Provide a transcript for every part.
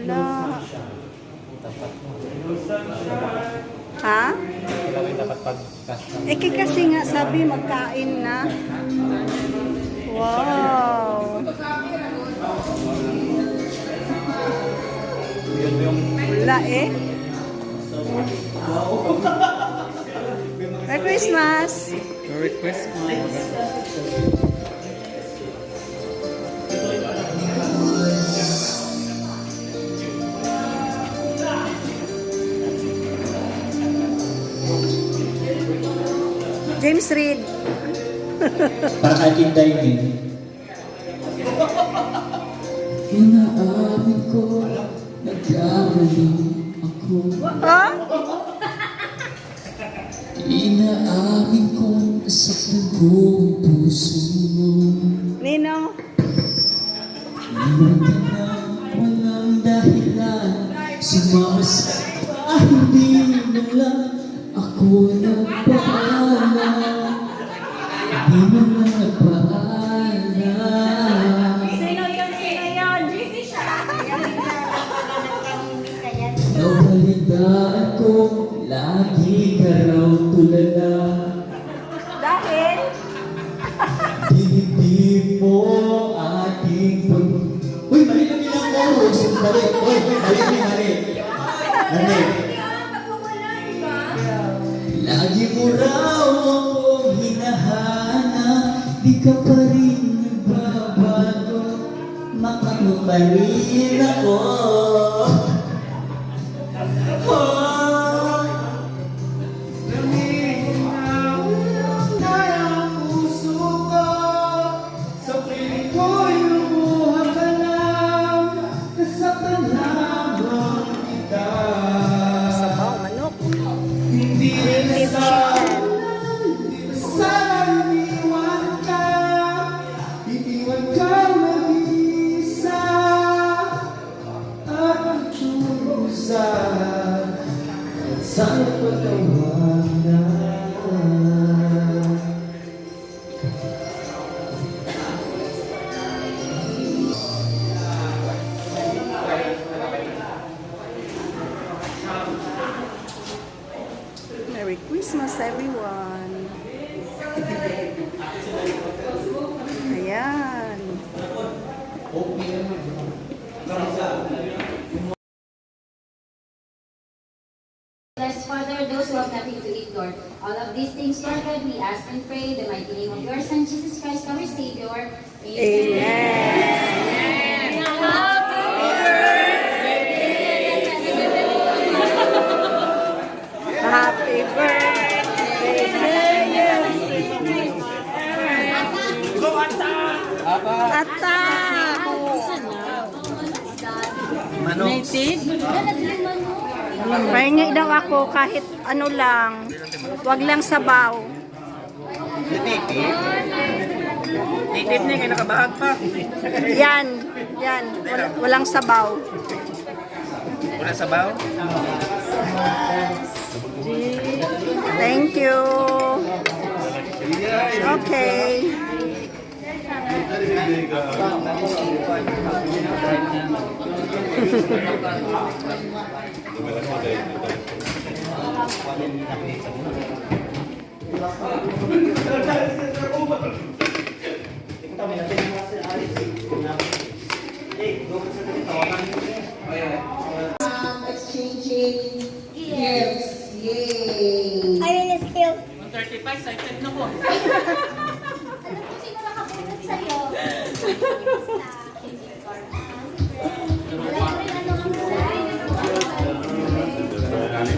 Wala. Ha? Kasi nga sabi magkain na. Wow. Wala eh. Merry Christmas. Merry Christmas. James Reid. Para kay King David. Inaamin ko, nagkamali ako. Ha? Inaamin ko, nasaktan ko ang puso mo. Ninong. Hindi na walang dahilan, sumama sa hindi na lang ako nagpaala. Hindi mo na nagpaala. Sino yun? Busy siya. Nabalitaan ko, lagi ka raw tulala. Dahil? Dinibig mo ating pag... Uy, mali na nilang chorus. Mali. Uy, mali. Lagi mo raw akong hinahanap, di ka pa rin nagbabago, makano pa rin ako. Sabaw, manok. Hindi Native chicken. sana iniwan ka mag-isa at magtulusan at sana pagkawanan. Merry Christmas, everyone. Ayan. Bless Father, those who have nothing to eat, Lord. All of these things, Lord God, we ask and pray in the mighty name of your Son, Jesus Christ, our Savior. Amen. Happy birthday to you. Ata. Pahingi daw ako kahit ano lang. Wag lang sabaw. Native na kayo nakabahag pa. Yan. Walang sabaw. Wala sabaw? Thank you. Okay. Exchanging gifts. Yay! I will still. 135, excited na ko. Sino nakabunod sa'yo?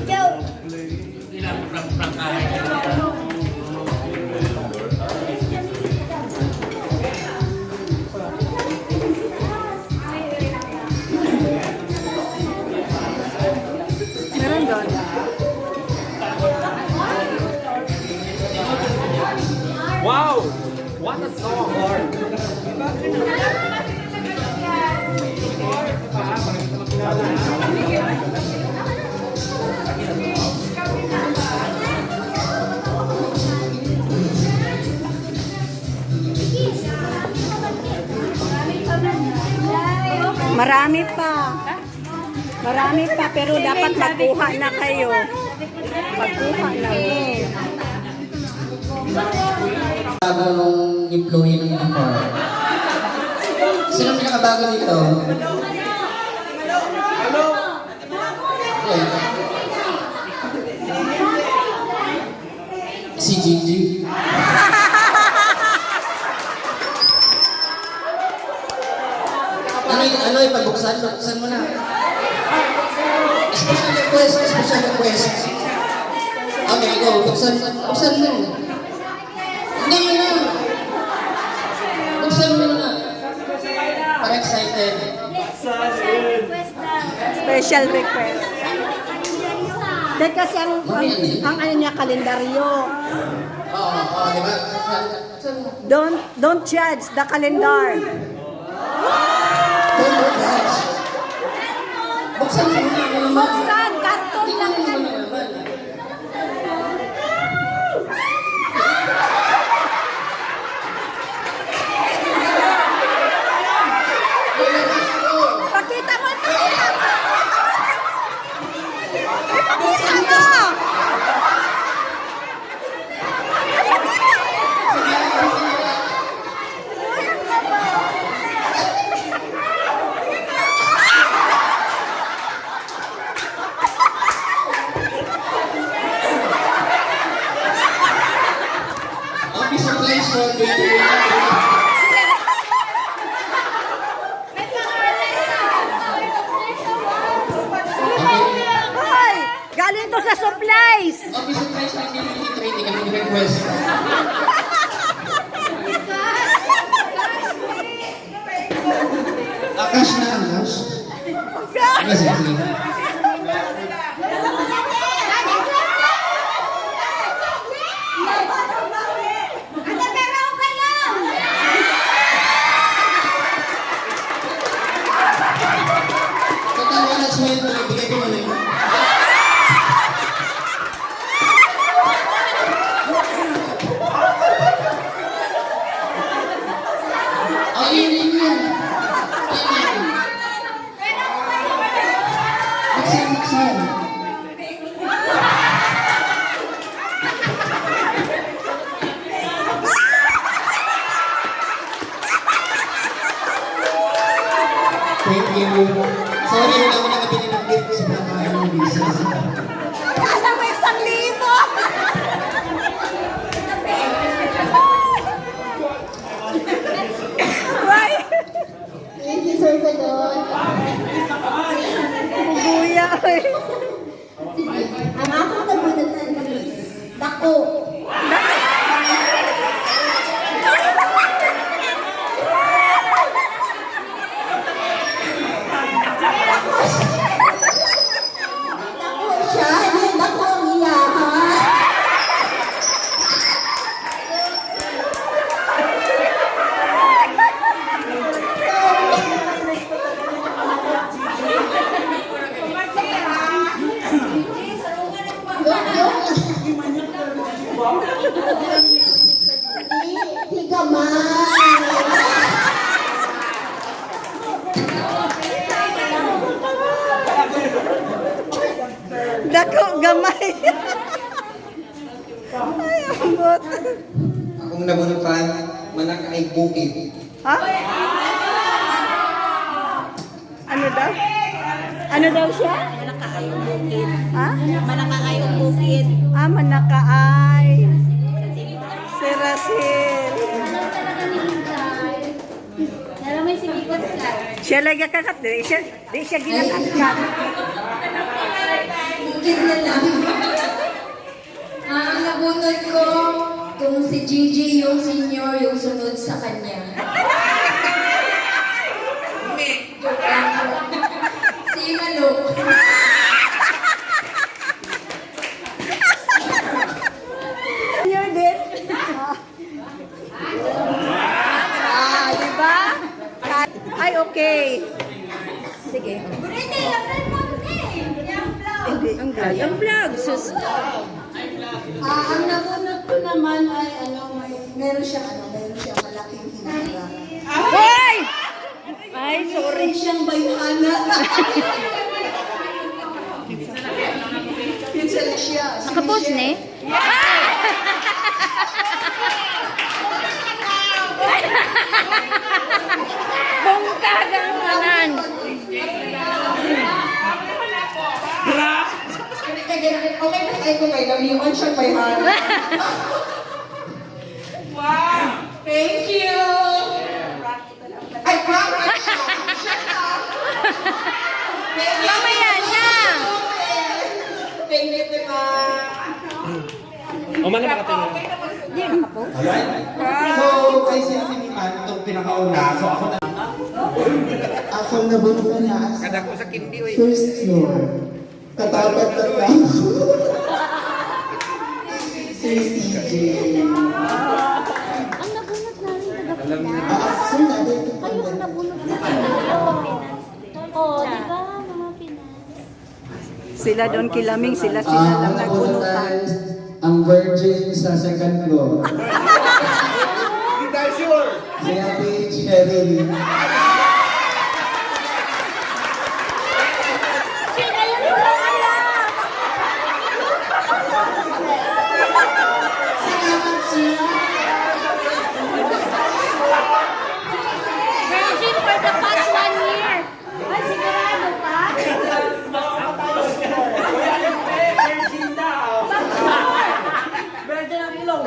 Joe! Ilang prangkahan. Meron doon. Wow! What a song, Lord! Marami pa. Marami pa, pero dapat magkuha na kayo. Magkuha na. Bagong employee ng uniform. Sino ang pinakabago dito? Si Gigi. Ano yung pagbuksan? Buksan mo na. Special request, special request. Okay, go. Buksan mo. Hindi mo na. Buksan mo na. Para excited. Special request. Dahil kasi ang ano niya, kalendaryo. Oo, di ba? Don't judge the calendar. Buksan mo na. Buksan, karton lang yan. Pakita mo. Pakita mo. Office supplies for baby. Hoy, galing to sa supplies. Office supplies ng baby training ang request. Cash na ang cash. Yes, yes. Total wala sweldo, bigay ko mo na yun. Oh, yun. Buksan. Thank you. Sorry, wala ko nakabili ng gift sa mga ng business. Kala mo 1,000. Why? Thank you, Sir Fedon. Bubuya. Ang akong nabunutan is dako. Dako siya, hindi dako ang iyahan. Si Gamay. Dako, gamay. Ay, ambot. Akong nabunutan, manakaay bukid. Ha? Ano daw? Ano daw siya? Manakaayong bukid. Ha? Manakaayong bukid. Ah, manakaay. Si Rasil. Naramay si Bikot ka. Siya lagi kakat. Di siya ginakakat. Bukid na lang. Ang nabunod ko, kung si Gigi yung senior, yung sunod sa kanya. Joke lang po. Si Ingalo. Yun din. Di ba? Ay, okay. Sige. Hindi. Ang vlog. Sus. Ang nabunod ko naman ay meron siyang malaking hinaga. Hoy! Ay, sorry. Meron siyang bayhana. siya. Si Nakapos Michelle. ni? Bongkagang kanan. Okay na tayo kung may namiwan siya may heart. Wow! Thank you! Ay, promise siya! Shut up! Mamaya na. Thank you, diba? O man na makatingin. Alright? So, kay si Man, itong pinakauna. So, ako na. Ako na bunutan na. Kada ko sa kindi, oy. First floor. Katapat na lang. Sir CJ. Ang nabunot namin taga Alam niyo. Sir, natin. Kayo ang nabunot namin. Oo, di ba? Mga Pinas. Sila doon kilaming, sila lang Ang nagbunutan. nabunutan, ang virgin sa second floor. Hindi tayo sure. Si Ate Cheryl. Salamat siya. Virgin for the past 1 year. Ay, sigurado ka?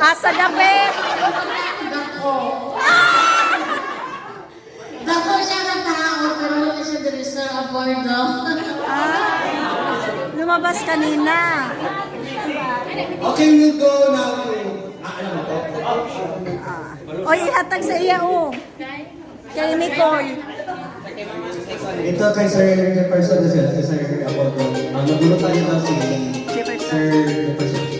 Asa gabi. Dako siya ng tao, pero wala siya dito sa abordo. Lumabas kanina. Okay, we'll go now to... ano mo to? Oy, ihatag sa iya, oh. Kay Nicole. Ito kay Sir Jefferson na sila, si Sir Aborto. Nabunutan niya daw si Sir Jefferson.